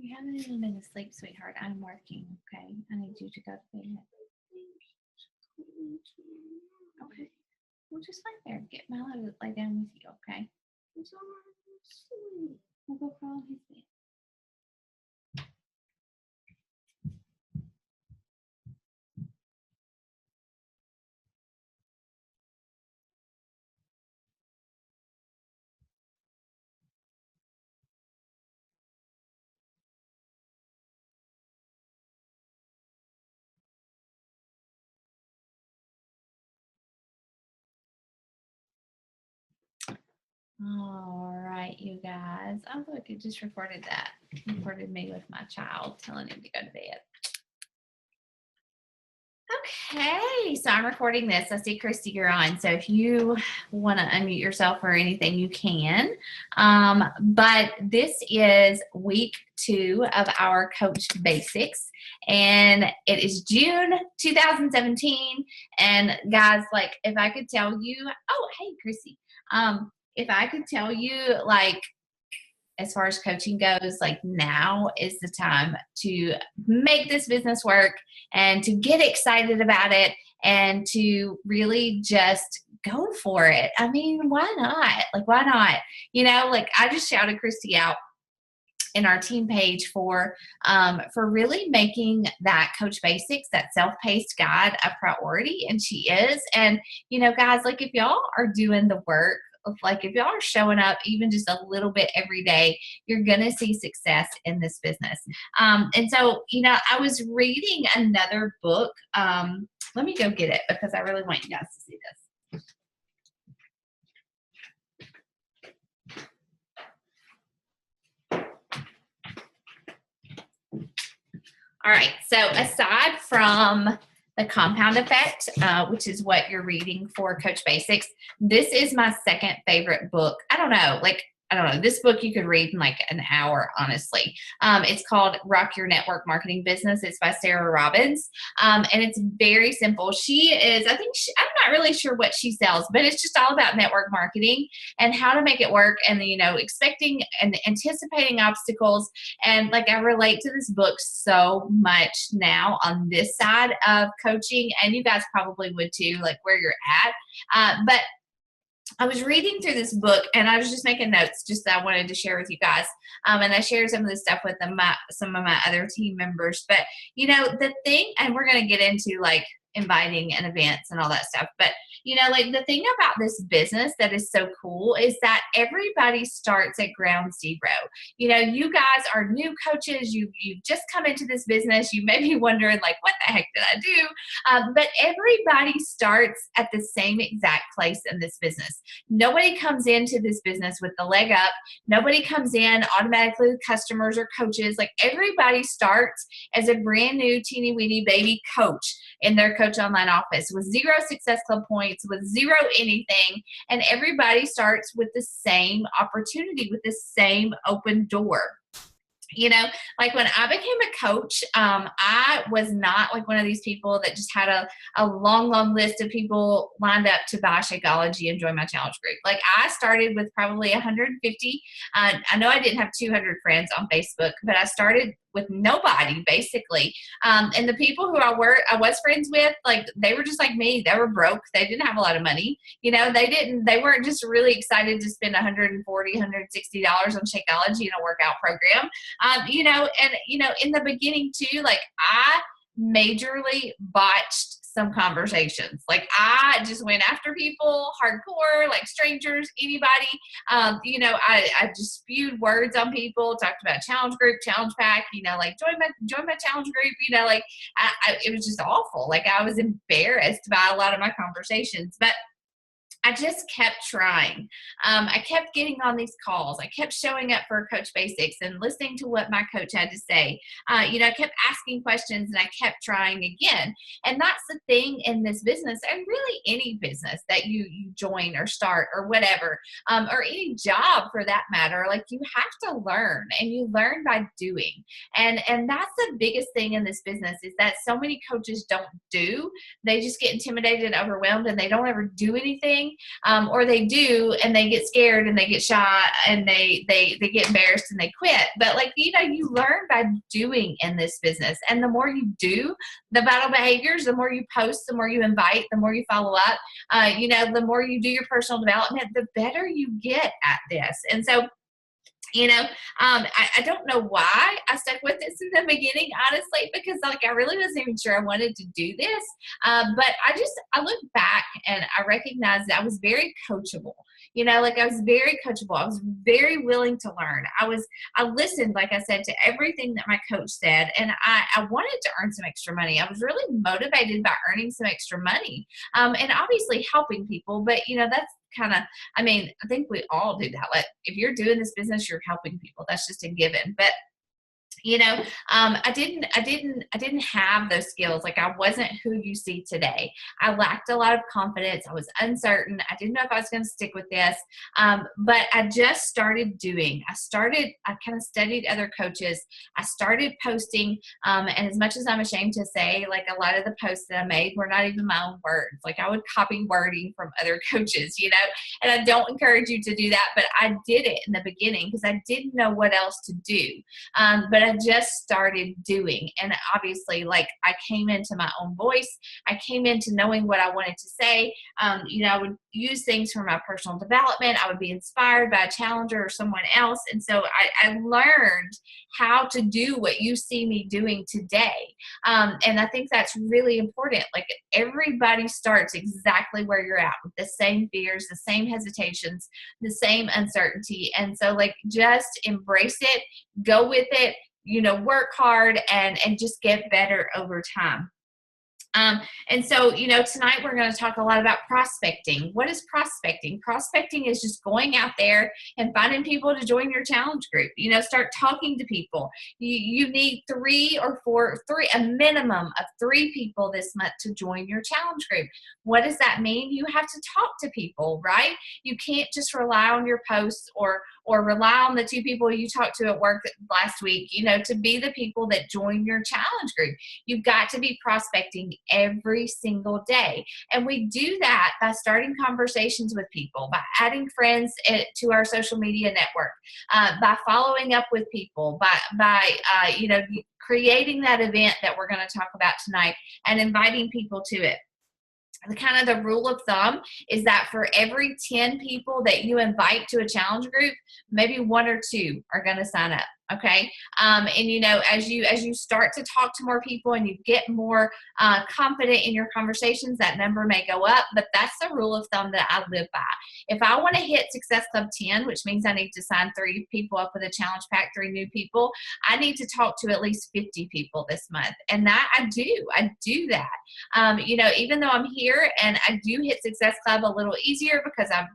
You haven't even been asleep, sweetheart. I'm working, okay? I need you to go to bed. Okay. We'll just lay there. Get Milo to lay down with you, okay? We'll go crawl in his bed. All right, you guys. Oh, look, it just recorded that. Recorded me with my child telling him to go to bed. Okay, so I'm recording this. I see Christy, you're on. So if you want to unmute yourself or anything, you can. But this is week 2 of our Coach Basics, and it is June 2017. And guys, like, if I could tell you, oh, hey, Christy, if I could tell you, like, as far as coaching goes, like, now is the time to make this business work and to get excited about it and to really just go for it. I mean, why not? Like, why not? You know, like, I just shouted Christy out in our team page for really making that Coach Basics, that self-paced guide, a priority, and she is. And, you know, guys, like, if y'all are doing the work, like, if y'all are showing up even just a little bit every day, you're gonna see success in this business. And so, you know, I was reading another book. Let me go get it because I really want you guys to see this. All right, so aside from the compound effect, which is what you're reading for Coach Basics, this is my second favorite book. I don't know. This book you could read in like an hour, honestly. It's called Rock Your Network Marketing Business. It's by Sarah Robbins. And it's very simple. I'm not really sure what she sells, but it's just all about network marketing and how to make it work, and, you know, expecting and anticipating obstacles. And, like, I relate to this book so much now on this side of coaching, and you guys probably would too, like where you're at. But I was reading through this book and I was just making notes just that I wanted to share with you guys. And I shared some of this stuff with some of my other team members. But, you know, the thing, and we're going to get into like inviting and events and all that stuff. But, you know, like, the thing about this business that is so cool is that everybody starts at ground zero. You know, you guys are new coaches. You've just come into this business. You may be wondering, like, what the heck did I do? But everybody starts at the same exact place in this business. Nobody comes into this business with the leg up. Nobody comes in automatically with customers or coaches. Like, everybody starts as a brand new teeny weeny baby coach in their Coach Online office with 0 Success Club points, with 0 anything. And everybody starts with the same opportunity, with the same open door. You know, like, when I became a coach, I was not like one of these people that just had a long list of people lined up to buy Shakeology and join my challenge group. Like, I started with probably 150. I know I didn't have 200 friends on Facebook, but I started with nobody, basically. And the people who I was friends with, like, they were just like me. They were broke. They didn't have a lot of money. You know, they weren't just really excited to spend $140, $160 on Shakeology in a workout program. You know, and, you know, in the beginning too, like, I majorly botched some conversations. Like, I just went after people hardcore, like strangers, anybody. You know, I just spewed words on people, talked about challenge group, challenge pack, you know, like, join my challenge group, you know, like, it was just awful. Like, I was embarrassed by a lot of my conversations, but I just kept trying. I kept getting on these calls. I kept showing up for Coach Basics and listening to what my coach had to say. You know, I kept asking questions and I kept trying again. And that's the thing in this business, and really any business that you join or start or whatever, or any job for that matter. Like, you have to learn, and you learn by doing. And that's the biggest thing in this business, is that so many coaches don't do. They just get intimidated, overwhelmed, and they don't ever do anything. anything, or they do and they get scared and they get shy and they get embarrassed and they quit. But like, you know, you learn by doing in this business. And the more you do the vital behaviors, the more you post, the more you invite, the more you follow up, you know, the more you do your personal development, the better you get at this. And so, you know, I don't know why I stuck with this in the beginning, honestly, because like I really wasn't even sure I wanted to do this. But I look back and I recognize that I was very coachable. You know, like I was very coachable. I was very willing to learn. I listened, like I said, to everything that my coach said, and I wanted to earn some extra money. I was really motivated by earning some extra money, and obviously helping people. But you know, that's kind of, I mean, I think we all do that. Like if you're doing this business, you're helping people. That's just a given. But you know, I didn't have those skills. Like I wasn't who you see today. I lacked a lot of confidence. I was uncertain. I didn't know if I was going to stick with this. But I just started doing. I kind of studied other coaches. I started posting. And as much as I'm ashamed to say, like a lot of the posts that I made were not even my own words. Like I would copy wording from other coaches, you know, and I don't encourage you to do that, but I did it in the beginning because I didn't know what else to do. But I just started doing. And obviously, like I came into my own voice. I came into knowing what I wanted to say. You know, I would use things for my personal development. I would be inspired by a challenger or someone else. And so I learned how to do what you see me doing today. And I think that's really important. Like everybody starts exactly where you're at with the same fears, the same hesitations, the same uncertainty. And so like just embrace it, go with it, you know, work hard and just get better over time. And so, you know, tonight we're going to talk a lot about prospecting. What is prospecting? Prospecting is just going out there and finding people to join your challenge group. You know, start talking to people. You need a minimum of 3 people this month to join your challenge group. What does that mean? You have to talk to people, right? You can't just rely on your posts or rely on the 2 people you talked to at work last week, you know, to be the people that join your challenge group. You've got to be prospecting every single day. And we do that by starting conversations with people, by adding friends to our social media network, by following up with people, by you know, creating that event that we're going to talk about tonight and inviting people to it. The rule of thumb is that for every 10 people that you invite to a challenge group, maybe 1 or 2 are going to sign up. Okay. And you know, as you start to talk to more people and you get more confident in your conversations, that number may go up, but that's the rule of thumb that I live by. If I want to hit Success Club 10, which means I need to sign 3 people up with a challenge pack, 3 new people, I need to talk to at least 50 people this month. And that I do that. You know, even though I'm here and I do hit Success Club a little easier because I've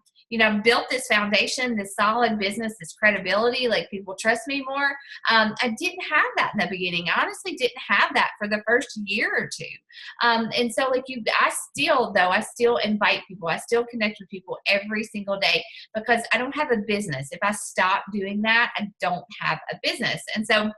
built this foundation, this solid business, this credibility, like people trust me more. I didn't have that in the beginning. I honestly didn't have that for the first year or 2. And so like I still invite people. I still connect with people every single day because I don't have a business. If I stop doing that, I don't have a business. And so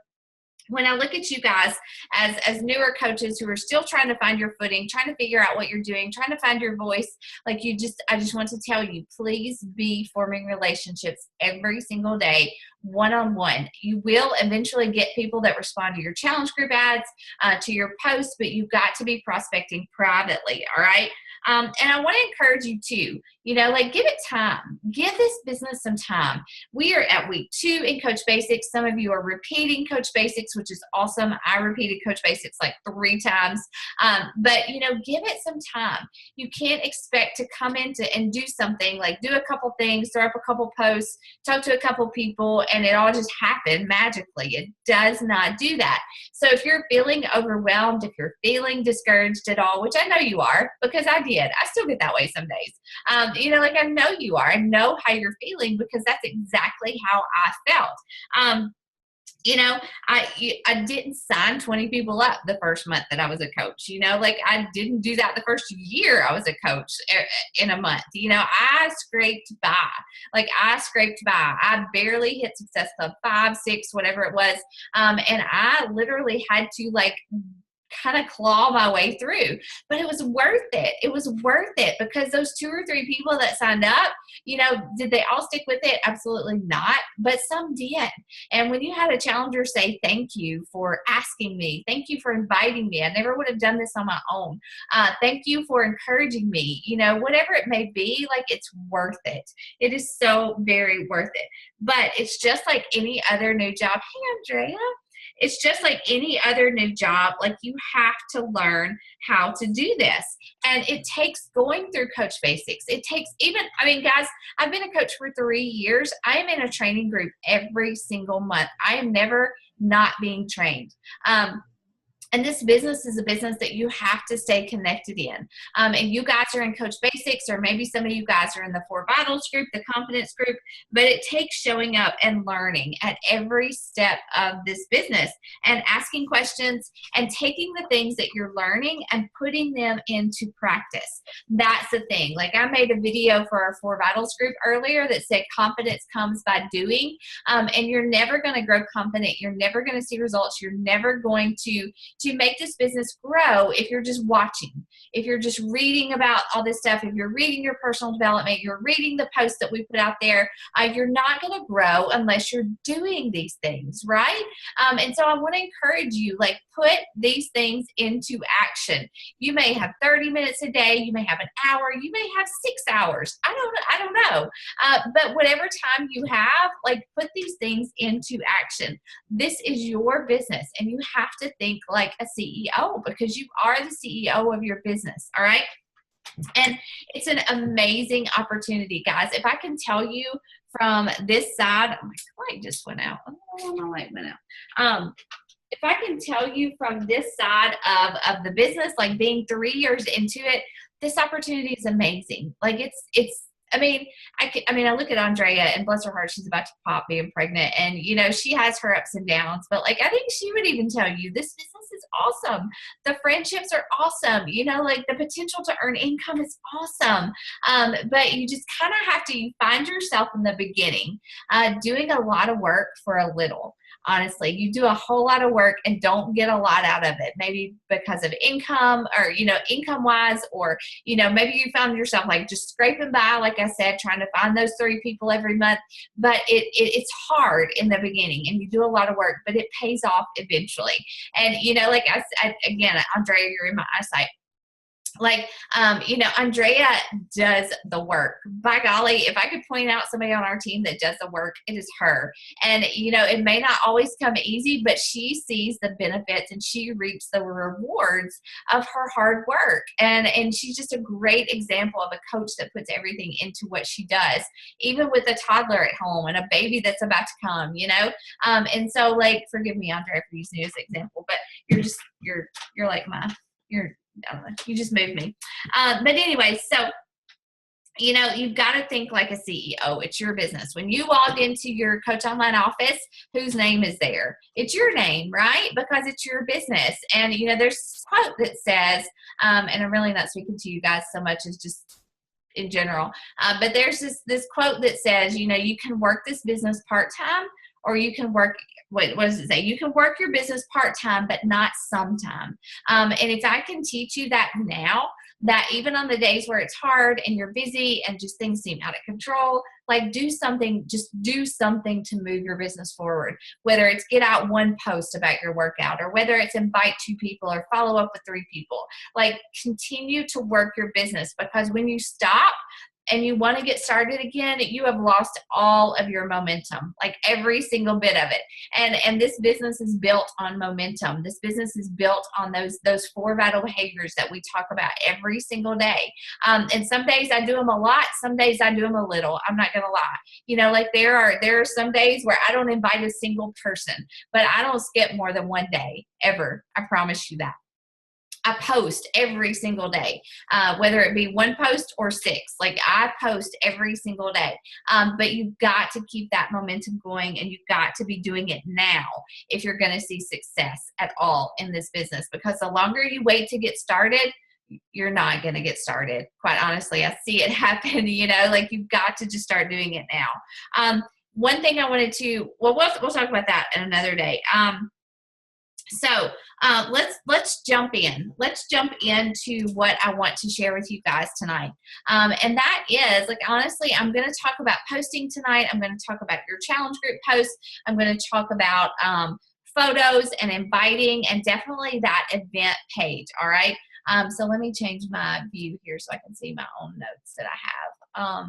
when I look at you guys as newer coaches who are still trying to find your footing, trying to figure out what you're doing, trying to find your voice, like I just want to tell you, please be forming relationships every single day, one-on-one. You will eventually get people that respond to your challenge group ads, to your posts, but you've got to be prospecting privately. All right. And I want to encourage you too, you know, like give it time, give this business some time. We are at week 2 in Coach Basics. Some of you are repeating Coach Basics, which is awesome. I repeated Coach Basics like 3 times. But you know, give it some time. You can't expect to come into and do something like do a couple things, throw up a couple posts, talk to a couple people, and it all just happened magically. It does not do that. So if you're feeling overwhelmed, if you're feeling discouraged at all, which I know you are because I did. I still get that way some days. You know, like I know you are. I know how you're feeling because that's exactly how I felt. You know, I didn't sign 20 people up the first month that I was a coach. You know, like I didn't do that the first year I was a coach in a month. You know, I scraped by. I barely hit Success Club 5, 6, whatever it was. And I literally had to like kind of claw my way through, but it was worth it. It was worth it because those 2 or 3 people that signed up, you know, did they all stick with it? Absolutely not, but some did. And when you had a challenger say, thank you for asking me, thank you for inviting me, I never would have done this on my own. Thank you for encouraging me, you know, whatever it may be, like it's worth it. It is so very worth it. But it's just like any other new job. Hey, Andrea. It's just like any other new job. Like you have to learn how to do this. And it takes going through Coach Basics. It takes even, I mean, guys, I've been a coach for 3 years. I am in a training group every single month. I am never not being trained. And this business is a business that you have to stay connected in. And you guys are in Coach Basics, or maybe some of you guys are in the 4 Vitals group, the confidence group, but it takes showing up and learning at every step of this business and asking questions and taking the things that you're learning and putting them into practice. That's the thing. Like I made a video for our 4 Vitals group earlier that said confidence comes by doing. And you're never going to grow confident. You're never going to see results. You're never going to make this business grow if you're just watching, if you're just reading about all this stuff, if you're reading your personal development, you're reading the posts that we put out there, you're not going to grow unless you're doing these things, right? And so I want to encourage you, like put these things into action. You may have 30 minutes a day, you may have an hour, you may have 6 hours. I don't know. But whatever time you have, like put these things into action. This is your business and you have to think like a CEO because you are the CEO of your business. All right. And it's an amazing opportunity, guys. If I can tell you from this side, oh, my light just went out. Oh, my light went out. If I can tell you from this side of the business, like being 3 years into it, this opportunity is amazing. Like it's, I mean, I look at Andrea and bless her heart, she's about to pop being pregnant and, you know, she has her ups and downs, but like, I think she would even tell you this business is awesome. The friendships are awesome. You know, like the potential to earn income is awesome. But you just kind of have to find yourself in the beginning, doing a lot of work for a little. Honestly, you do a whole lot of work and don't get a lot out of it, maybe because of income or, you know, income wise, or, you know, maybe you found yourself like just scraping by, like I said, trying to find those 3 people every month, but it's hard in the beginning and you do a lot of work, but it pays off eventually. And, you know, like I again, Andrea, you're in my eyesight. Like, you know, Andrea does the work. By golly, if I could point out somebody on our team that does the work, it is her. And, you know, it may not always come easy, but she sees the benefits and she reaps the rewards of her hard work. And she's just a great example of a coach that puts everything into what she does, even with a toddler at home and a baby that's about to come, you know? And so, like, forgive me, Andrea, for using you as an example, but you're like I don't know, you just moved me. But anyway, so, you know, you've got to think like a CEO. It's your business. When you log into your Coach Online office, whose name is there? It's your name, right? Because it's your business. And, you know, there's this quote that says, and I'm really not speaking to you guys so much as just in general, but there's this quote that says, you know, you can work this business part-time, or you can work, what does it say? You can work your business part-time, but not sometime. And if I can teach you that now, that even on the days where it's hard and you're busy and just things seem out of control, like just do something to move your business forward. Whether it's get out 1 post about your workout, or whether it's invite 2 people or follow up with 3 people, like continue to work your business, because when you stop and you want to get started again, you have lost all of your momentum, like every single bit of it. And this business is built on momentum. This business is built on those 4 vital behaviors that we talk about every single day. And some days I do them a lot. Some days I do them a little. I'm not going to lie. You know, like there are some days where I don't invite a single person, but I don't skip more than 1 day ever. I promise you that. I post every single day, whether it be 1 post or 6. Like I post every single day. But you've got to keep that momentum going, and you've got to be doing it now if you're going to see success at all in this business. Because the longer you wait to get started, you're not going to get started. Quite honestly, I see it happen. You know, like you've got to just start doing it now. One thing I wanted to, we'll talk about that in another day. So let's jump in. Let's jump into what I want to share with you guys tonight. And that is, like, honestly, I'm going to talk about posting tonight. I'm going to talk about your challenge group posts. I'm going to talk about photos and inviting, and definitely that event page. All right. So let me change my view here so I can see my own notes that I have.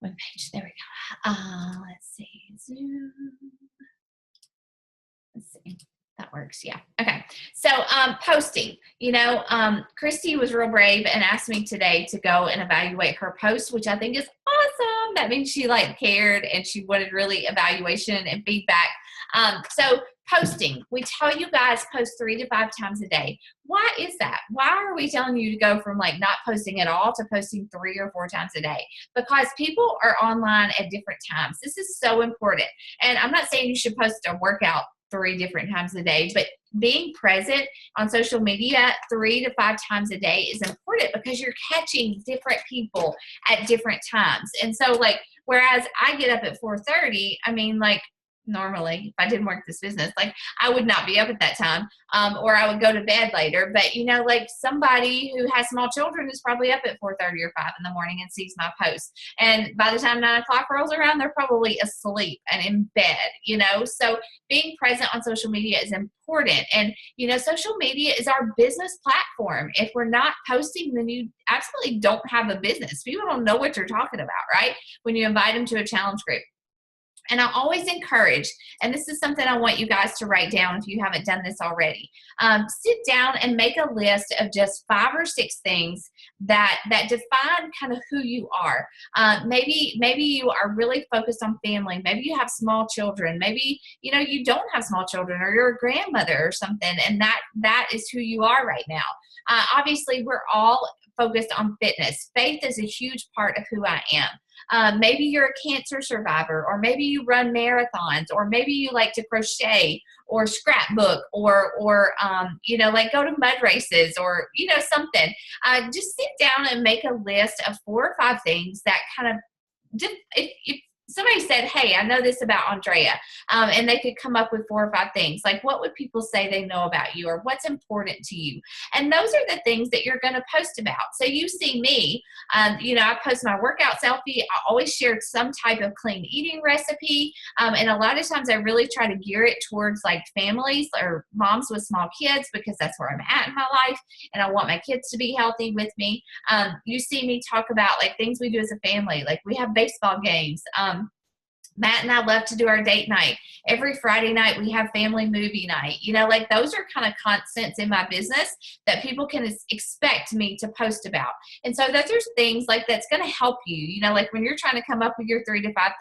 One page. There we go. Let's see. Zoom. Let's see. That works. Yeah. Okay. So posting, Christy was real brave and asked me today to go and evaluate her post, which I think is awesome. That means she cared and she wanted really evaluation and feedback. So posting, we tell you guys post 3 to 5 times a day. Why is that? Why are we telling you to go from not posting at all to posting 3 or 4 times a day? Because people are online at different times. This is so important. And I'm not saying you should post a workout 3 different times a day, but being present on social media 3 to 5 times a day is important because you're catching different people at different times. And so whereas I get up at 4:30, normally if I didn't work this business, I would not be up at that time, or I would go to bed later. But somebody who has small children is probably up at 4:30 or 5 in the morning and sees my post, and by the time 9 o'clock rolls around, they're probably asleep and in bed. So being present on social media is important. And social media is our business platform. If we're not posting, then you absolutely don't have a business. People don't know what you're talking about, right, when you invite them to a challenge group. And I always encourage, and this is something I want you guys to write down if you haven't done this already, sit down and make a list of just 5 or 6 things that define kind of who you are. Maybe you are really focused on family. Maybe you have small children. Maybe, you don't have small children, or you're a grandmother or something, and that is who you are right now. Obviously, we're all focused on fitness. Faith is a huge part of who I am. Maybe you're a cancer survivor, or maybe you run marathons, or maybe you like to crochet or scrapbook, or go to mud races, or, something. Just sit down and make a list of 4 or 5 things that kind of, if somebody said, hey, I know this about Andrea, and they could come up with 4 or 5 things, what would people say they know about you, or what's important to you? And those are the things that you're going to post about. So you see me, I post my workout selfie. I always share some type of clean eating recipe. And a lot of times I really try to gear it towards families or moms with small kids, because that's where I'm at in my life. And I want my kids to be healthy with me. You see me talk about things we do as a family. We have baseball games. Matt and I love to do our date night. Every Friday night we have family movie night. Those are kind of constants in my business that people can expect me to post about. And so those are things that's going to help you. When you're trying to come up with your 3 to 5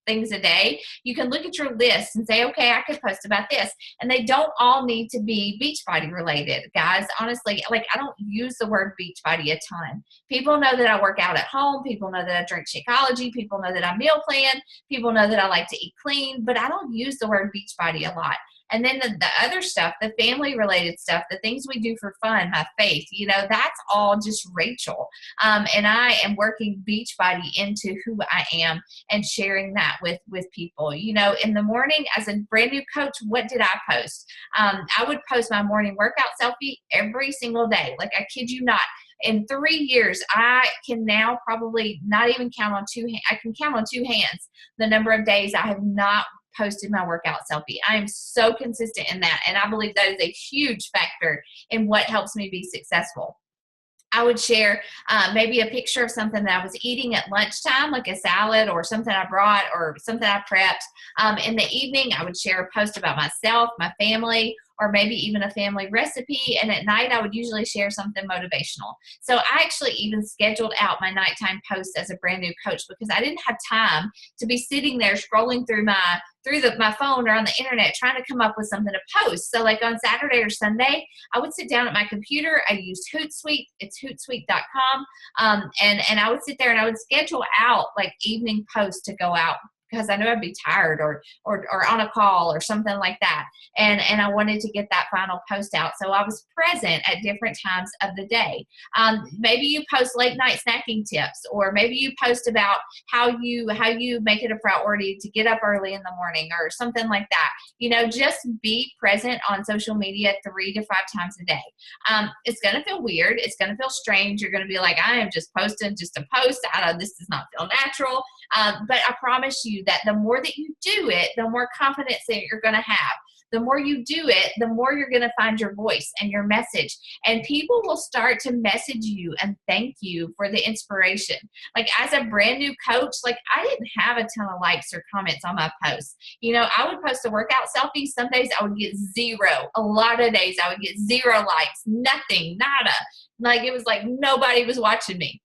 things a day, you can look at your list and say, okay, I could post about this. And they don't all need to be Beachbody related, guys. Honestly, I don't use the word Beachbody a ton. People know that I work out at home. People know that I drink Shakeology. People know that I meal plan. People know that I like to eat clean, but I don't use the word Beachbody a lot. And then the other stuff, the family related stuff, the things we do for fun, my faith, that's all just Rachel. And I am working Beachbody into who I am and sharing that with people. In the morning as a brand new coach, what did I post? I would post my morning workout selfie every single day. I kid you not. In 3 years, I can now probably not even count on 2 hands. I can count on 2 hands the number of days I have not posted my workout selfie. I am so consistent in that. And I believe that is a huge factor in what helps me be successful. I would share maybe a picture of something that I was eating at lunchtime, like a salad or something I brought or something I prepped. In the evening, I would share a post about myself, my family, or maybe even a family recipe. And at night, I would usually share something motivational. So I actually even scheduled out my nighttime posts as a brand new coach, because I didn't have time to be sitting there scrolling through my phone or on the internet trying to come up with something to post. So on Saturday or Sunday, I would sit down at my computer. I used Hootsuite. It's hootsuite.com. And I would sit there and I would schedule out evening posts to go out because I knew I'd be tired or on a call or something like that. And I wanted to get that final post out. So I was present at different times of the day. Maybe you post late night snacking tips, or maybe you post about how you make it a priority to get up early in the morning or something like that. You know, just be present on social media 3 to 5 times a day. It's going to feel weird. It's going to feel strange. You're going to be like, I am just posting just to post. This does not feel natural. But I promise you that the more that you do it, the more confidence that you're going to have. The more you do it, the more you're going to find your voice and your message. And people will start to message you and thank you for the inspiration. Like as a brand new coach, like I didn't have a ton of likes or comments on my posts. You know, I would post a workout selfie. Some days I would get 0. A lot of days I would get 0 likes, nothing, nada. Like it was like nobody was watching me.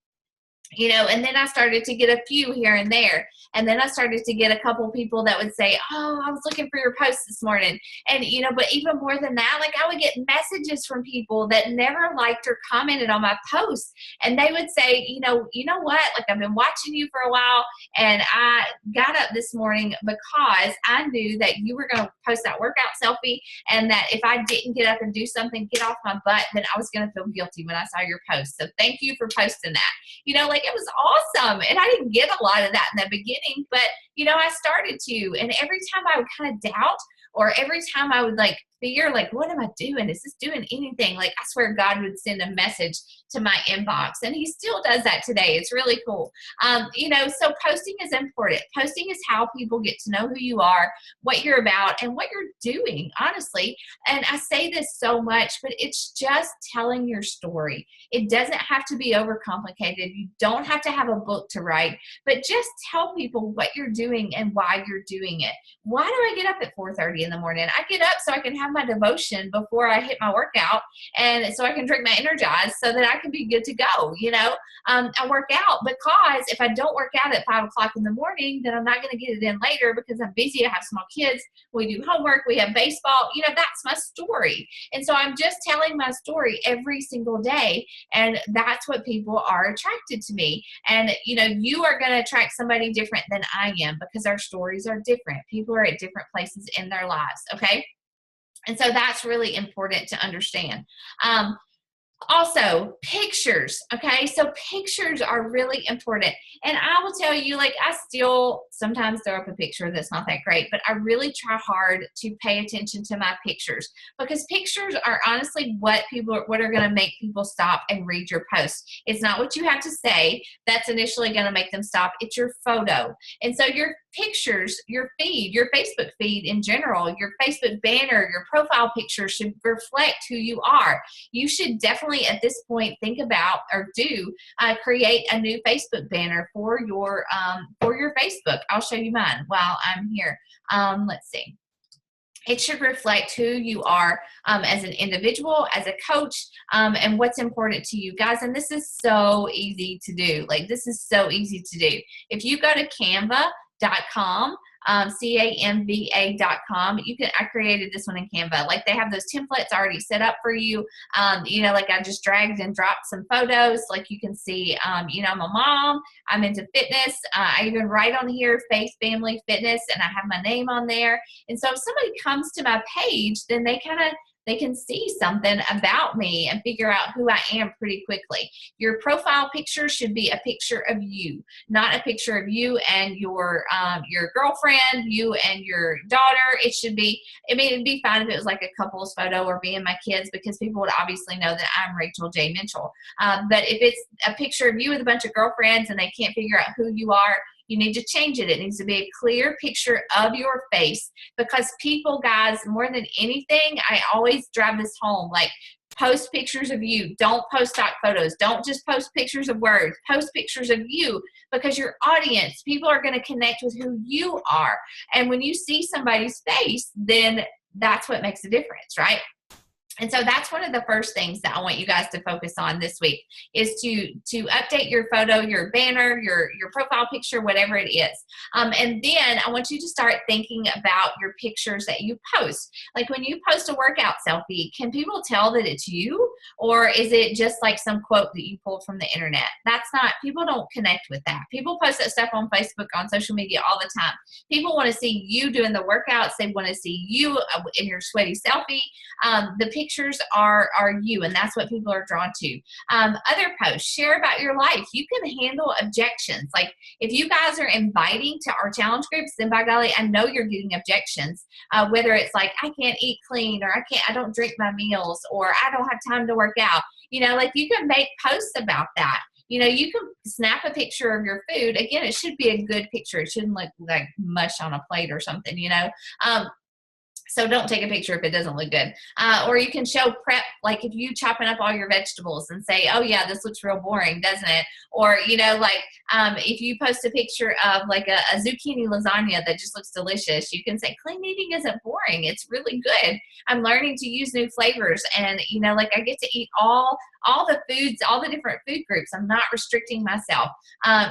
You know, and then I started to get a few here and there. And then I started to get a couple people that would say, oh, I was looking for your post this morning. And, you know, but even more than that, like I would get messages from people that never liked or commented on my posts. And they would say, you know what, like I've been watching you for a while and I got up this morning because I knew that you were going to post that workout selfie, and that if I didn't get up and do something, get off my butt, then I was going to feel guilty when I saw your post. So thank you for posting that. You know, like it was awesome. And I didn't get a lot of that in the beginning, but you know, I started to, and every time I would kind of doubt, or every time I would like fear, like, what am I doing? Is this doing anything? Like, I swear God would send a message to my inbox, and he still does that today. It's really cool. You know, so posting is important. Posting is how people get to know who you are, what you're about, and what you're doing, honestly. And I say this so much, but it's just telling your story. It doesn't have to be overcomplicated. You don't have to have a book to write, but just tell people what you're doing and why you're doing it. Why do I get up at 4:30 in the morning? I get up so I can have my devotion before I hit my workout, and so I can drink my Energize so that I can be good to go. You know, I work out because if I don't work out at 5 o'clock in the morning, then I'm not going to get it in later because I'm busy. I have small kids. We do homework. We have baseball. You know, that's my story. And so I'm just telling my story every single day. And that's what people are attracted to me. And, you know, you are going to attract somebody different than I am because our stories are different. People are at different places in their lives. Okay. And so that's really important to understand. Also, pictures, okay? So pictures are really important. And I will tell you, like, I still sometimes throw up a picture that's not that great, but I really try hard to pay attention to my pictures, because pictures are honestly what are going to make people stop and read your post. It's not what you have to say that's initially going to make them stop. It's your photo. And so your pictures, your feed, your Facebook feed in general, your Facebook banner, your profile picture should reflect who you are. You should definitely at this point think about or create a new Facebook banner for your Facebook. I'll show you mine while I'm here. Let's see. It should reflect who you are as an individual, as a coach, and what's important to you guys. And this is so easy to do. Like, this is so easy to do. If you go to canva.com, canva.com. I created this one in Canva. Like, they have those templates already set up for you. You know, like I just dragged and dropped some photos. Like you can see, you know, I'm a mom. I'm into fitness. I even write on here, Faith Family Fitness, and I have my name on there. And so if somebody comes to my page, then they can see something about me and figure out who I am pretty quickly. Your profile picture should be a picture of you, not a picture of you and your girlfriend, you and your daughter. It'd be fine if it was like a couple's photo or me and my kids, because people would obviously know that I'm Rachel J. Mitchell. But if it's a picture of you with a bunch of girlfriends and they can't figure out who you are, you need to change it. It needs to be a clear picture of your face, because people, guys, more than anything, I always drive this home, like, post pictures of you. Don't post stock photos. Don't just post pictures of words. Post pictures of you, because your audience, people are going to connect with who you are. And when you see somebody's face, then that's what makes a difference, right? And so that's one of the first things that I want you guys to focus on this week is to update your photo, your banner, your profile picture, whatever it is. And then I want you to start thinking about your pictures that you post. Like when you post a workout selfie, can people tell that it's you? Or is it just like some quote that you pulled from the internet? That's not, people don't connect with that. People post that stuff on Facebook, on social media all the time. People want to see you doing the workouts. They want to see you in your sweaty selfie. The pictures are you, and that's what people are drawn to. Other posts, share about your life. You can handle objections. Like if you guys are inviting to our challenge groups, then by golly, I know you're getting objections. Whether it's like, I can't eat clean, or I don't drink my meals, or I don't have time to work out. Like you can make posts about that. You can snap a picture of your food. Again, it should be a good picture. It shouldn't look like mush on a plate or something, So don't take a picture if it doesn't look good. Or you can show prep, like if you chopping up all your vegetables and say, oh yeah, this looks real boring, doesn't it? Or, if you post a picture of like a zucchini lasagna that just looks delicious, you can say, clean eating isn't boring. It's really good. I'm learning to use new flavors. And, I get to eat all the foods, all the different food groups. I'm not restricting myself.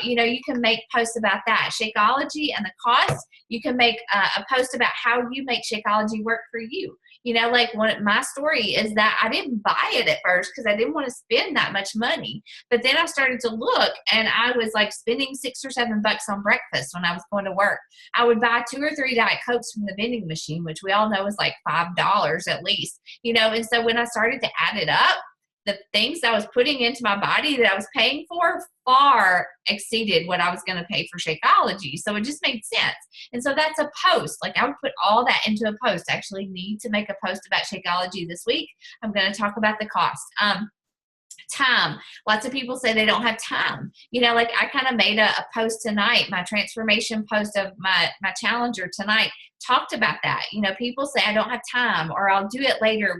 You can make posts about that. Shakeology and the cost. You can make a post about how you make Shakeology work for you. My story is that I didn't buy it at first because I didn't want to spend that much money. But then I started to look, and I was like spending $6 or $7 on breakfast when I was going to work. I would buy 2 or 3 Diet Cokes from the vending machine, which we all know is like $5 at least. And so when I started to add it up, the things I was putting into my body that I was paying for far exceeded what I was going to pay for Shakeology. So it just made sense. And so that's a post. Like I would put all that into a post. I actually need to make a post about Shakeology this week. I'm going to talk about the cost. Time. Lots of people say they don't have time. I kind of made a post tonight, my transformation post of my challenger tonight talked about that. People say I don't have time, or I'll do it later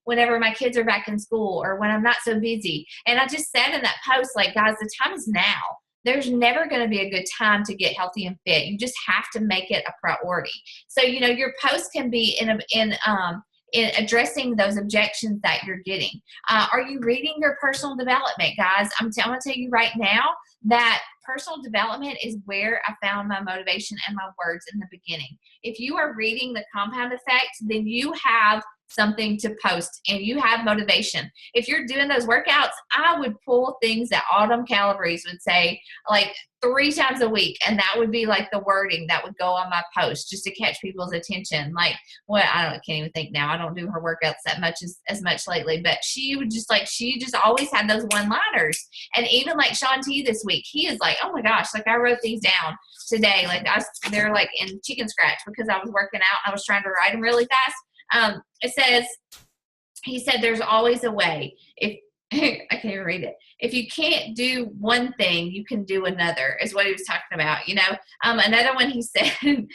whenever my kids are back in school, or when I'm not so busy. And I just said in that post, like, guys, the time is now. There's never going to be a good time to get healthy and fit. You just have to make it a priority. So, your post can be in addressing those objections that you're getting. Are you reading your personal development, guys? I'm going to tell you right now that personal development is where I found my motivation and my words in the beginning. If you are reading The Compound Effect, then you have something to post and you have motivation. If you're doing those workouts, I would pull things that Autumn Calabrese would say like 3 times a week, and that would be like the wording that would go on my post just to catch people's attention. Like, can't even think now. I don't do her workouts that much as much lately, but she just always had those one-liners. And even like Sean T this week, he is like, oh my gosh, like I wrote these down today. Like they're like in chicken scratch because I was working out and I was trying to write them really fast. He said, there's always a way. If I can't even read it. If you can't do one thing, you can do another, is what he was talking about. Another one he said in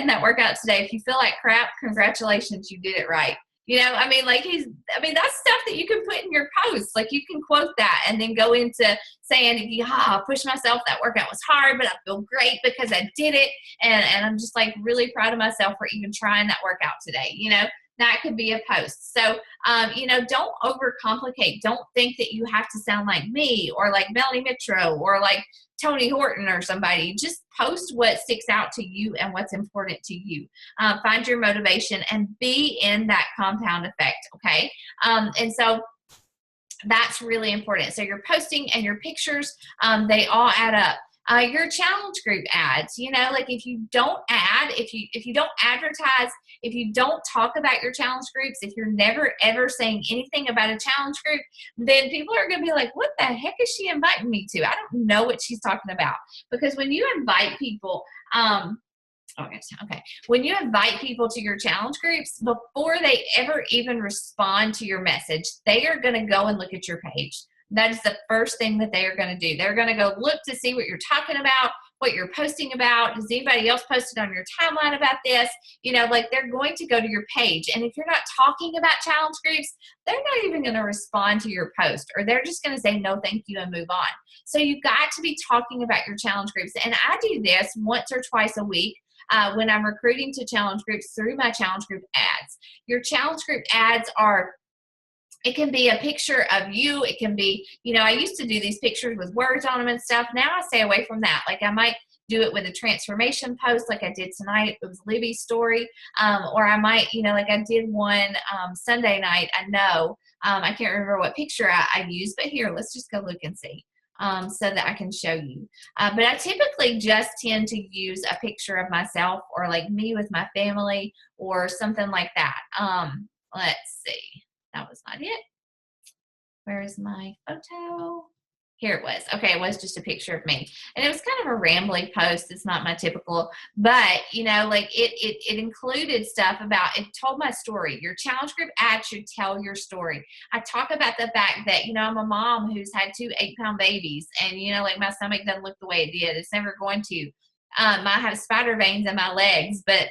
that workout today, if you feel like crap, congratulations, you did it right. That's stuff that you can put in your posts. Like you can quote that and then go into saying, I pushed myself. That workout was hard, but I feel great because I did it. And I'm just like really proud of myself for even trying that workout today. That could be a post. So, don't overcomplicate. Don't think that you have to sound like me or like Melanie Mitro or like Tony Horton or somebody. Just post what sticks out to you and what's important to you. Find your motivation and be in that compound effect. Okay. And so that's really important. So your posting and your pictures, they all add up. Your challenge group ads, if you don't if you don't advertise, if you don't talk about your challenge groups, if you're never ever saying anything about a challenge group, then people are going to be like, what the heck is she inviting me to? I don't know what she's talking about. Because when you invite people, when you invite people to your challenge groups, before they ever even respond to your message, they are going to go and look at your page. That is the first thing that they are going to do. They're going to go look to see what you're talking about, what you're posting about. Has anybody else posted on your timeline about this? They're going to go to your page. And if you're not talking about challenge groups, they're not even going to respond to your post, or they're just going to say no, thank you, and move on. So you've got to be talking about your challenge groups. And I do this once or twice a week. when I'm recruiting to challenge groups through my challenge group ads. Your challenge group ads are, it can be a picture of you. It can be, I used to do these pictures with words on them and stuff. Now I stay away from that. Like I might do it with a transformation post like I did tonight. It was Libby's story. Or I might, like I did one Sunday night. I know, I can't remember what picture I used, but here, let's just go look and see. So that I can show you. But I typically just tend to use a picture of myself or like me with my family or something like that. Let's see. That was not it. Where is my photo? Here it was. Okay, it was just a picture of me. And it was kind of a rambling post. It's not my typical, but like it included stuff about, it told my story. Your challenge group ad should tell your story. I talk about the fact that, I'm a mom who's had 2 8-pound babies and, like my stomach doesn't look the way it did. It's never going to. I have spider veins in my legs, but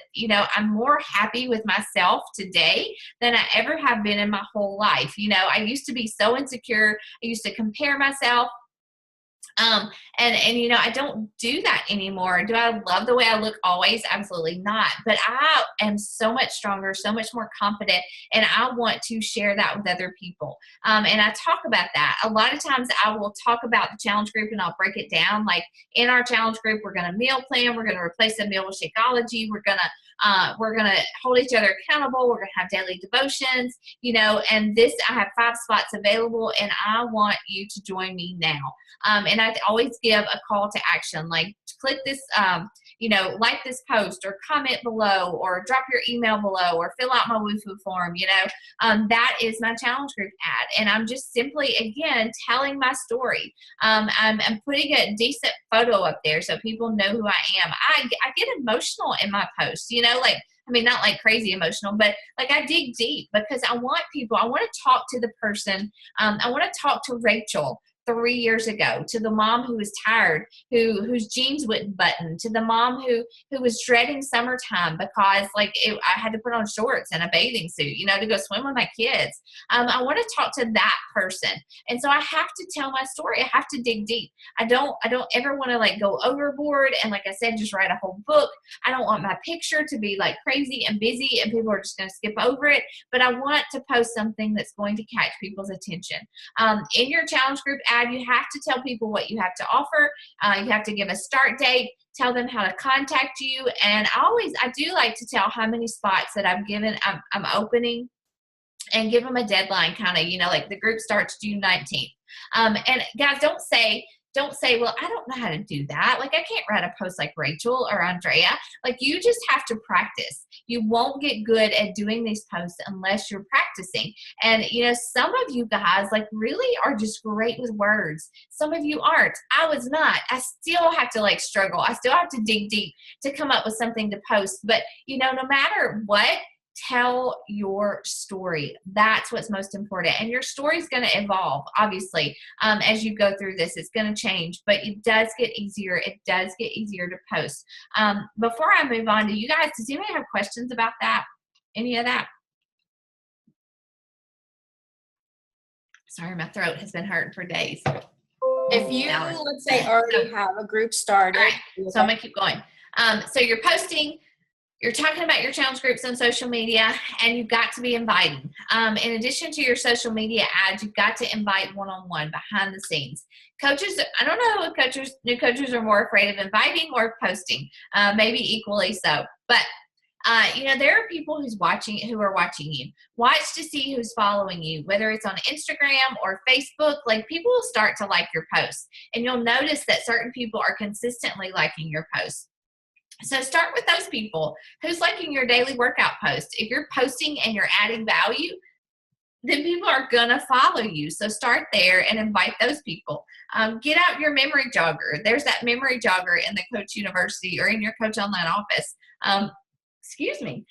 I'm more happy with myself today than I ever have been in my whole life. I used to be so insecure. I used to compare myself. And I don't do that anymore. Do I love the way I look always? Absolutely not. But I am so much stronger, so much more confident, and I want to share that with other people. And I talk about that. A lot of times I will talk about the challenge group and I'll break it down. Like in our challenge group, we're going to meal plan. We're going to replace a meal with Shakeology. We're going to hold each other accountable. We're going to have daily devotions, and this, I have 5 spots available and I want you to join me now. And I always give a call to action, like click this, like this post or comment below or drop your email below or fill out my WooFoo form, that is my challenge group ad. And I'm just simply, again, telling my story. I'm putting a decent photo up there so people know who I am. I get emotional in my posts, not like crazy emotional, but like I dig deep because I want to talk to the person. I want to talk to Rachel 3 years ago, to the mom who was tired, whose jeans wouldn't button, to the mom who was dreading summertime because I had to put on shorts and a bathing suit, to go swim with my kids. I want to talk to that person. And so I have to tell my story. I have to dig deep. I don't ever want to go overboard. And like I said, just write a whole book. I don't want my picture to be crazy and busy and people are just going to skip over it. But I want to post something that's going to catch people's attention. In your challenge group ad, you have to tell people what you have to offer. You have to give a start date, tell them how to contact you. And I do like to tell how many spots that I'm opening and give them a deadline kind of, the group starts June 19th. And guys, don't say, well, I don't know how to do that. I can't write a post like Rachel or Andrea. You just have to practice. You won't get good at doing these posts unless you're practicing. And, some of you guys really are just great with words. Some of you aren't. I was not. I still have to struggle. I still have to dig deep to come up with something to post. But, no matter what, tell your story. That's what's most important. And your story is going to evolve, obviously, as you go through this. It's going to change, but it does get easier. It does get easier to post. Before I move on, does anybody have questions about that? Any of that? Sorry, my throat has been hurting for days. If you, let's say, already have a group started. Right. So I'm going to keep going. So you're posting. You're talking about your challenge groups on social media, and you've got to be inviting. In addition to your social media ads, you've got to invite one-on-one behind the scenes. Coaches, I don't know if new coaches are more afraid of inviting or posting, maybe equally so. But, there are people who are watching you. Watch to see who's following you, whether it's on Instagram or Facebook. People will start to like your posts, and you'll notice that certain people are consistently liking your posts. So start with those people. Who's liking your daily workout post? If you're posting and you're adding value, then people are going to follow you. So start there and invite those people. Get out your memory jogger. There's that memory jogger in the Coach University or in your Coach Online office. Excuse me.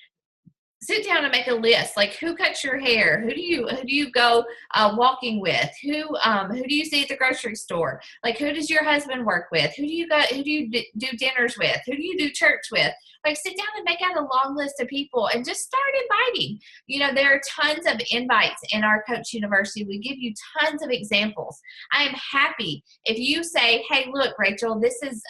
sit down and make a list. Like, who cuts your hair? Who do you go walking with? Who do you see at the grocery store? Like, who does your husband work with? Who do you do dinners with? Who do you do church with? Like, sit down and make out a long list of people and just start inviting. You know, there are tons of invites in our Coach University. We give you tons of examples. I am happy if you say, hey, look, Rachel, this is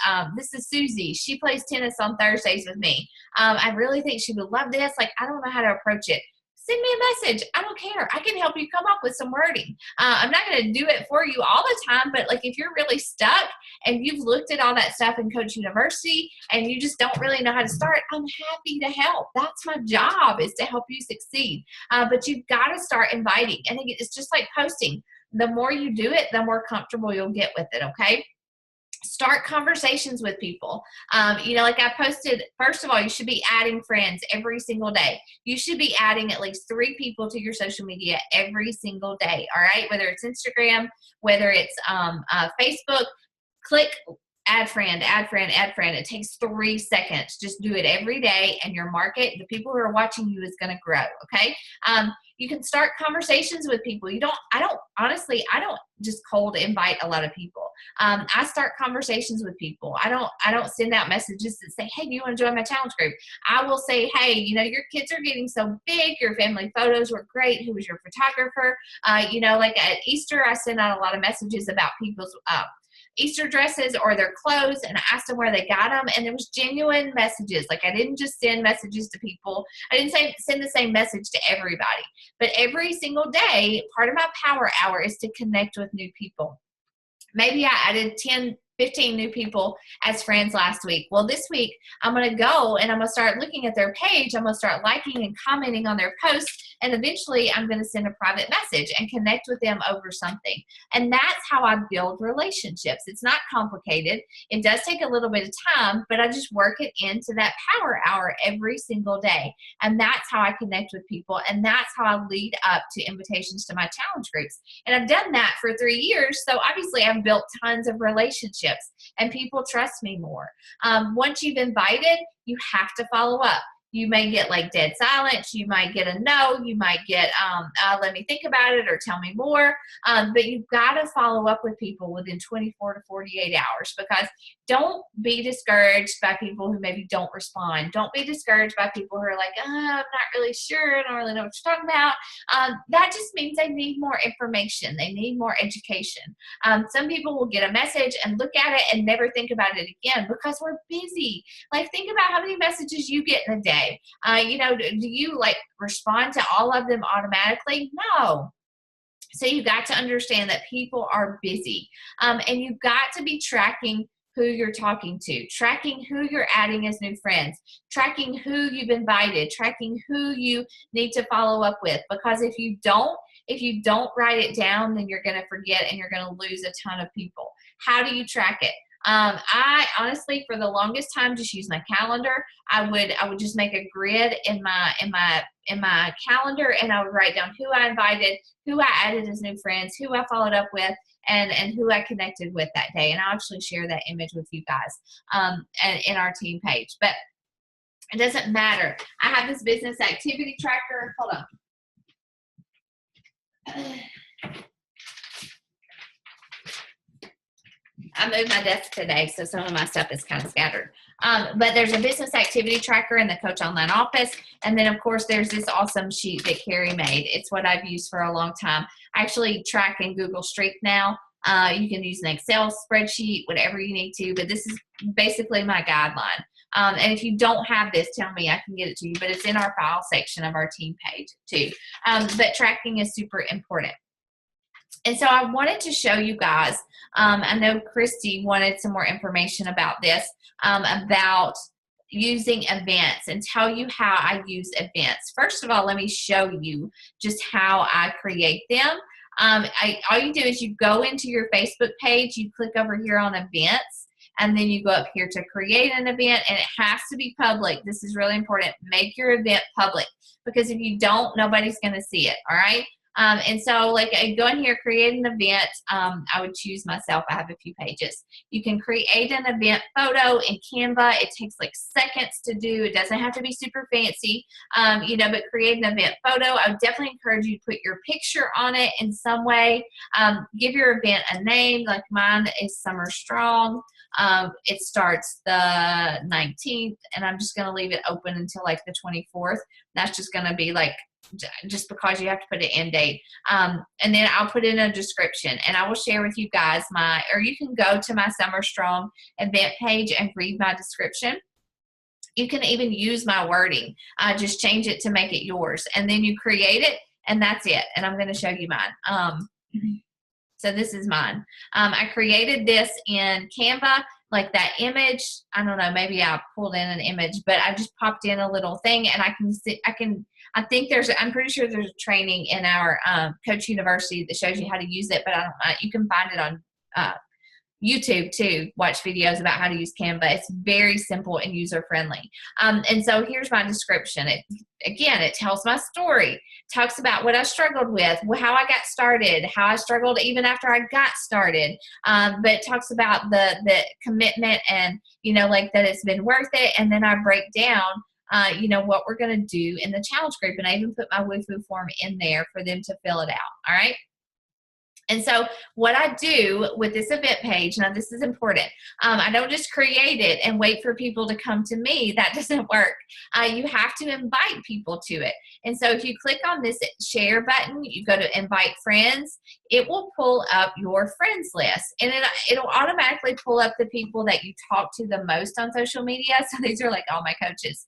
Susie. She plays tennis on Thursdays with me. I really think she would love this. Like, I don't know how to approach it. Send me a message. I don't care. I can help you come up with some wording. I'm not going to do it for you all the time, but like, if you're really stuck and you've looked at all that stuff in Coach University and you just don't really know how to start, I'm happy to help. That's my job, is to help you succeed. But you've got to start inviting. I think it's just like posting. The more you do it, the more comfortable you'll get with it. Okay. Start conversations with people. You know, like I posted, first of all, you should be adding friends every single day. You should be adding at least 3 people to your social media every single day. All right. Whether it's Instagram, whether it's Facebook, click add friend, add friend, add friend. It takes 3 seconds. Just do it every day, and your market, the people who are watching you, is going to grow. Okay. You can start conversations with people. I don't just cold invite a lot of people. I start conversations with people. I don't send out messages that say, hey, do you want to join my challenge group? I will say, hey, you know, your kids are getting so big. Your family photos were great. Who was your photographer? You know, like at Easter, I send out a lot of messages about people's Easter dresses or their clothes, and I asked them where they got them, and there was genuine messages. Like, I didn't just send messages to people. I didn't send the same message to everybody. But every single day, part of my power hour is to connect with new people. Maybe I added 10, 15 new people as friends last week. Well, this week I'm going to go and I'm going to start looking at their page. I'm going to start liking and commenting on their posts. And eventually I'm going to send a private message and connect with them over something. And that's how I build relationships. It's not complicated. It does take a little bit of time, but I just work it into that power hour every single day. And that's how I connect with people. And that's how I lead up to invitations to my challenge groups. And I've done that for 3 years. So obviously I've built tons of relationships, and people trust me more. Once you've invited, you have to follow up. You may get like dead silence. You might get a no. You might get, let me think about it, or tell me more. But you've got to follow up with people within 24 to 48 hours, because don't be discouraged by people who maybe don't respond. Don't be discouraged by people who are like, I'm not really sure. I don't really know what you're talking about. That just means they need more information. They need more education. Some people will get a message and look at it and never think about it again, because we're busy. Like, think about how many messages you get in a day. You know, do you like respond to all of them automatically? No. So you got to understand that people are busy, and you've got to be tracking who you're talking to, tracking who you're adding as new friends, tracking who you've invited, tracking who you need to follow up with. Because if you don't write it down, then you're going to forget and you're going to lose a ton of people. How do you track it? I honestly, for the longest time, just use my calendar. I would just make a grid in my calendar, and I would write down who I invited, who I added as new friends, who I followed up with, and who I connected with that day. And I'll actually share that image with you guys and in our team page. But it doesn't matter. I have this business activity tracker. Hold on. I moved my desk today, so some of my stuff is kind of scattered. But there's a business activity tracker in the Coach Online office. And then, of course, there's this awesome sheet that Carrie made. It's what I've used for a long time. I actually track in Google Streak now. You can use an Excel spreadsheet, whatever you need to. But this is basically my guideline. And if you don't have this, tell me. I can get it to you. But it's in our file section of our team page, too. But tracking is super important. And so I wanted to show you guys, I know Christy wanted some more information about this, about using events, and tell you how I use events. First of all, let me show you just how I create them. All you do is you go into your Facebook page, you click over here on events, and then you go up here to create an event, and it has to be public. This is really important. Make your event public, because if you don't, nobody's going to see it, all right? And so like I go in here, create an event. I would choose myself. I have a few pages. You can create an event photo in Canva. It takes like seconds to do. It doesn't have to be super fancy, but create an event photo. I would definitely encourage you to put your picture on it in some way. Give your event a name. Like mine is Summer Strong. It starts the 19th, and I'm just going to leave it open until like the 24th. That's just going to be like, just because you have to put an end date. And then I'll put in a description, and I will share with you guys or you can go to my Summer Strong event page and read my description. You can even use my wording. Just change it to make it yours. And then you create it, and that's it. And I'm going to show you mine. So this is mine. I created this in Canva, like that image. I don't know, maybe I pulled in an image, but I just popped in a little thing, and I'm pretty sure there's a training in our Coach University that shows you how to use it, but you can find it on YouTube too. Watch videos about how to use Canva. It's very simple and user friendly. And so here's my description. It tells my story, talks about what I struggled with, how I got started, how I struggled even after I got started. But it talks about the commitment and, like that it's been worth it. And then I break down, what we're going to do in the challenge group. And I even put my WooFoo form in there for them to fill it out. All right. And so what I do with this event page, now this is important, I don't just create it and wait for people to come to me. That doesn't work. You have to invite people to it. And so if you click on this share button, you go to invite friends, it will pull up your friends list. And it'll automatically pull up the people that you talk to the most on social media. So these are like all my coaches.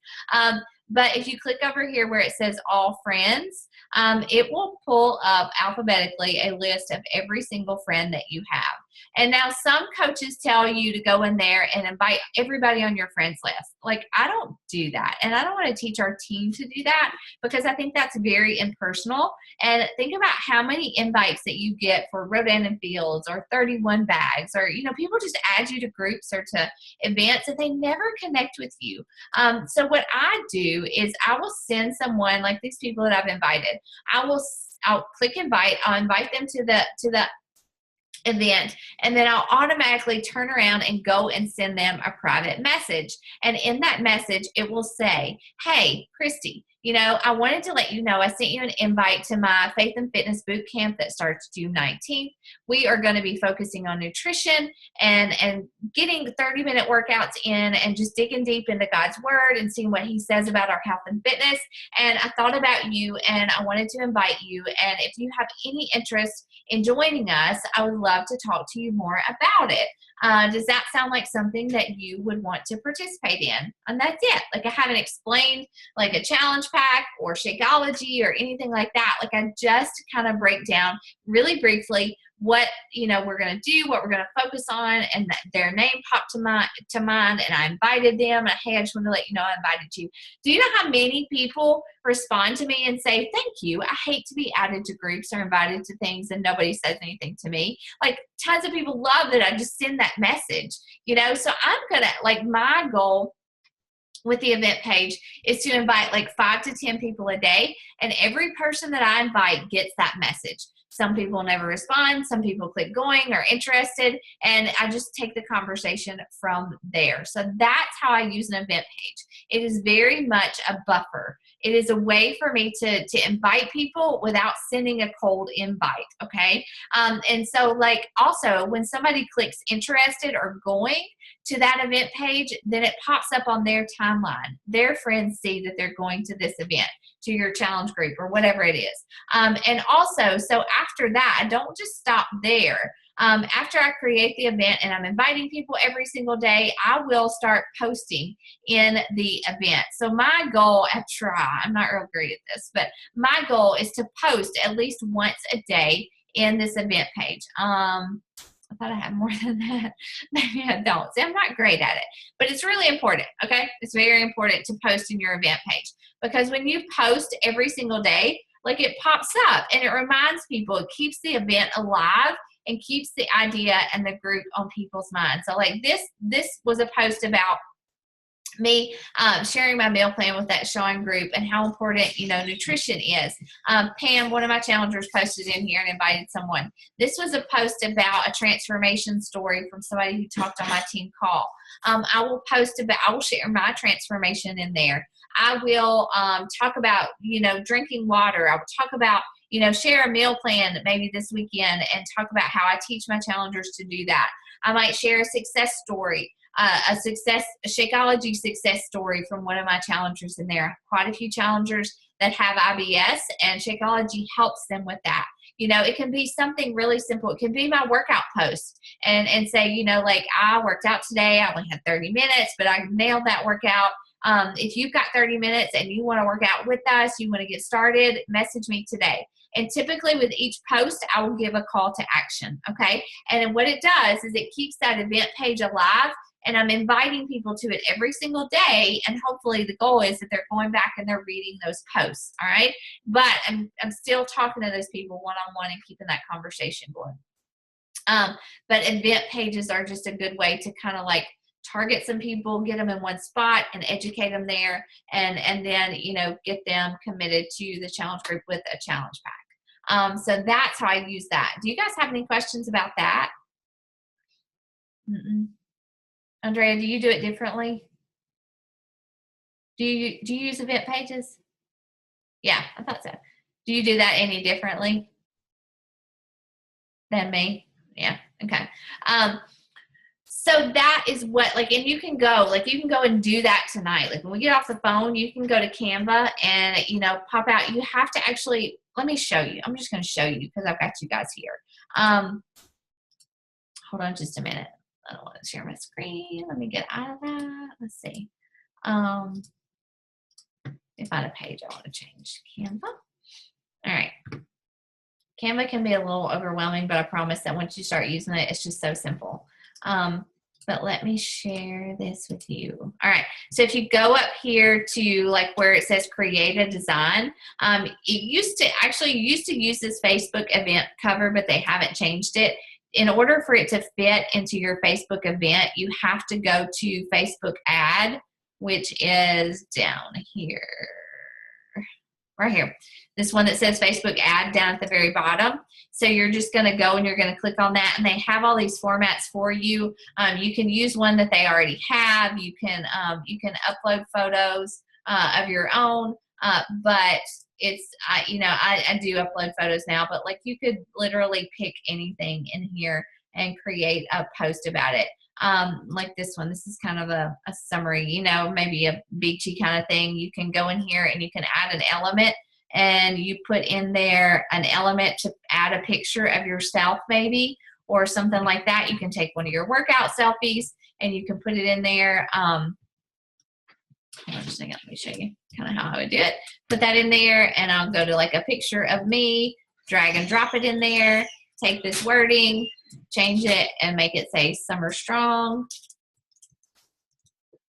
But if you click over here where it says all friends, it will pull up alphabetically a list of every single friend that you have. And now some coaches tell you to go in there and invite everybody on your friends list. Like, I don't do that. And I don't want to teach our team to do that because I think that's very impersonal. And think about how many invites that you get for Rodan and Fields or 31 bags, or, people just add you to groups or to events and they never connect with you. So what I do is I will send someone like these people that I've invited. I'll click invite. I'll invite them to the event, and then I'll automatically turn around and go and send them a private message. And in that message, it will say, hey, Christy, I wanted to let you know I sent you an invite to my Faith and Fitness Boot Camp that starts June 19th. We are going to be focusing on nutrition and getting 30-minute workouts in and just digging deep into God's Word and seeing what He says about our health and fitness. And I thought about you, and I wanted to invite you. And if you have any interest in joining us, I would love to talk to you more about it. Does that sound like something that you would want to participate in? And that's it. Like, I haven't explained like a challenge pack or Shakeology or anything like that. Like, I just kind of break down really briefly what we're going to do, what we're going to focus on, and their name popped to mind, and I invited them, and hey, I just want to let you know I invited you. Do you know how many people respond to me and say thank you? I hate to be added to groups or invited to things and nobody says anything to me. Like, tons of people love that I just send that message, so I'm gonna, like, my goal with the event page is to invite like 5 to 10 people a day, and every person that I invite gets that message. Some people never respond. Some people click going or interested, and I just take the conversation from there. So that's how I use an event page. It is very much a buffer. It is a way for me to invite people without sending a cold invite, okay? And so, like, also when somebody clicks interested or going to that event page, then it pops up on their timeline. Their friends see that they're going to this event, to your challenge group or whatever it is. And also, so after that, I don't just stop there. After I create the event and I'm inviting people every single day, I will start posting in the event. So my goal, I'm not real great at this, but my goal is to post at least once a day in this event page. I thought I had more than that. Maybe I don't. See, I'm not great at it, but it's really important, okay? It's very important to post in your event page, because when you post every single day, like, it pops up and it reminds people, it keeps the event alive and keeps the idea and the group on people's minds. So like this was a post about me sharing my meal plan with that showing group and how important, nutrition is. Pam, one of my challengers, posted in here and invited someone. This was a post about a transformation story from somebody who talked on my team call. I will share my transformation in there. I will talk about, drinking water. I will talk about, share a meal plan maybe this weekend and talk about how I teach my challengers to do that. I might share a success story. A Shakeology success story from one of my challengers in there. Quite a few challengers that have IBS, and Shakeology helps them with that. It can be something really simple. It can be my workout post and say, like, I worked out today. I only had 30 minutes, but I nailed that workout. If you've got 30 minutes and you want to work out with us, you want to get started, message me today. And typically with each post, I will give a call to action, okay? And then what it does is it keeps that event page alive, and I'm inviting people to it every single day, and hopefully the goal is that they're going back and they're reading those posts, all right? But I'm still talking to those people one-on-one and keeping that conversation going. But event pages are just a good way to kind of like target some people, get them in one spot and educate them there, and then, get them committed to the challenge group with a challenge pack. So that's how I use that. Do you guys have any questions about that? Andrea, do you do it differently? Do you use event pages? Yeah, I thought so. Do you do that any differently than me? Yeah, okay. So that is what, and you can go and do that tonight. Like when we get off the phone, you can go to Canva and, pop out. You have to actually, let me show you. I'm just going to show you because I've got you guys here. Hold on just a minute. I don't want to share my screen. Let me get out of that. Let's see. If I find a page I want to change. Canva. All right. Canva can be a little overwhelming, but I promise that once you start using it, it's just so simple. But let me share this with you. All right. So if you go up here to like where it says create a design, you used to use this Facebook event cover, but they haven't changed it. In order for it to fit into your Facebook event, you have to go to Facebook ad, which is down here, right here. This one that says Facebook ad down at the very bottom. So you're just going to go and you're going to click on that, and they have all these formats for you. You can use one that they already have. You can upload photos of your own, but it's, I do upload photos now, but like you could literally pick anything in here and create a post about it. Like this one, this is kind of a summary, maybe a beachy kind of thing. You can go in here and you can add an element, and you put in there an element to add a picture of yourself maybe, or something like that. You can take one of your workout selfies and you can put it in there. Hold on just a second, let me show you kind of how I would do it. Put that in there, and I'll go to like a picture of me, drag and drop it in there, take this wording, change it, and make it say Summer Strong.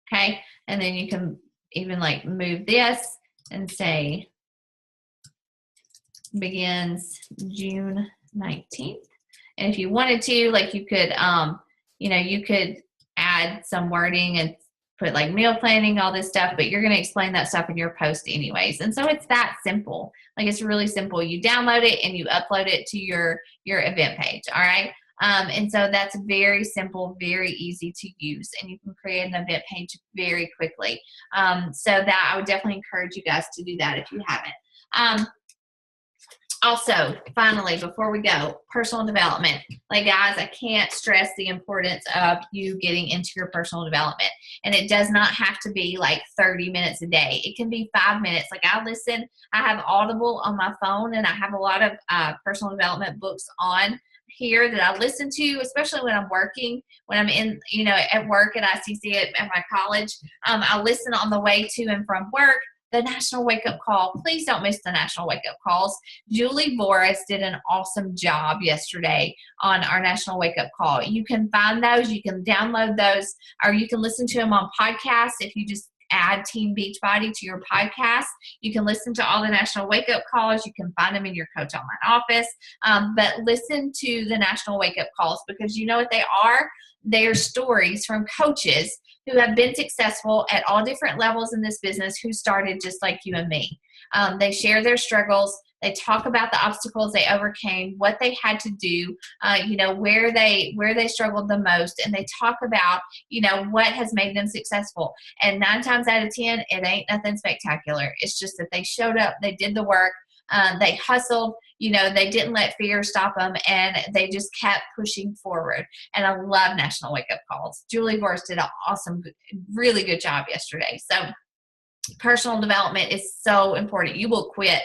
Okay, and then you can even like move this and say begins June 19th. And if you wanted to, like you could, you could add some wording and put like meal planning, all this stuff, but you're going to explain that stuff in your post anyways. And so it's that simple. Like it's really simple. You download it and you upload it to your event page. All right. And so that's very simple, very easy to use, and you can create an event page very quickly. So that I would definitely encourage you guys to do that if you haven't. Also, finally, before we go, personal development. Like, guys, I can't stress the importance of you getting into your personal development. And it does not have to be like 30 minutes a day. It can be 5 minutes. Like, I have Audible on my phone, and I have a lot of personal development books on here that I listen to, especially when I'm working, when I'm in, at work at ICC at my college. I listen on the way to and from work. The National Wake Up Call. Please don't miss the National Wake Up Calls. Julie Boris did an awesome job yesterday on our National Wake Up Call. You can find those, you can download those, or you can listen to them on podcasts if you just add Team Beachbody to your podcast. You can listen to all the National Wake Up Calls. You can find them in your Coach Online office. But listen to the National Wake Up Calls, because you know what they are? They're stories from coaches who have been successful at all different levels in this business, who started just like you and me. They share their struggles. They talk about the obstacles they overcame, what they had to do, where they struggled the most, and they talk about, what has made them successful. And 9 times out of 10, it ain't nothing spectacular. It's just that they showed up, they did the work, they hustled, they didn't let fear stop them, and they just kept pushing forward. And I love National Wake Up Calls. Julie Vorst did an awesome, really good job yesterday. So personal development is so important. You will quit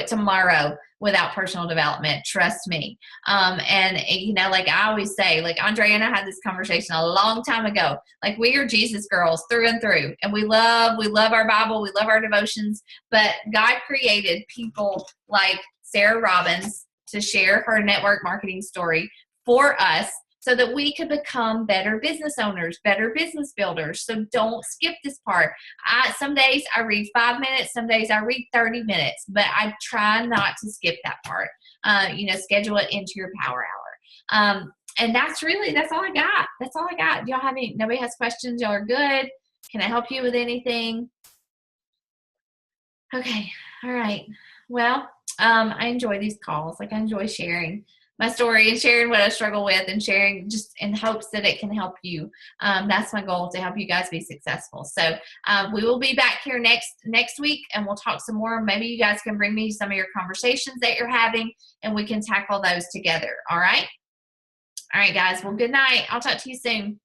tomorrow without personal development. Trust me. Like I always say, like Andrea and I had this conversation a long time ago. Like, we are Jesus girls through and through, and we love our Bible, we love our devotions, but God created people like Sarah Robbins to share her network marketing story for us, so that we could become better business owners, better business builders. So don't skip this part. Some days I read 5 minutes, some days I read 30 minutes, but I try not to skip that part. Schedule it into your power hour. And that's all I got. That's all I got. Do y'all have nobody has questions? Y'all are good. Can I help you with anything? Okay. All right. Well, I enjoy these calls. Like, I enjoy sharing my story and sharing what I struggle with, and sharing just in hopes that it can help you. That's my goal, to help you guys be successful. So we will be back here next week, and we'll talk some more. Maybe you guys can bring me some of your conversations that you're having, and we can tackle those together. All right. All right, guys. Well, good night. I'll talk to you soon.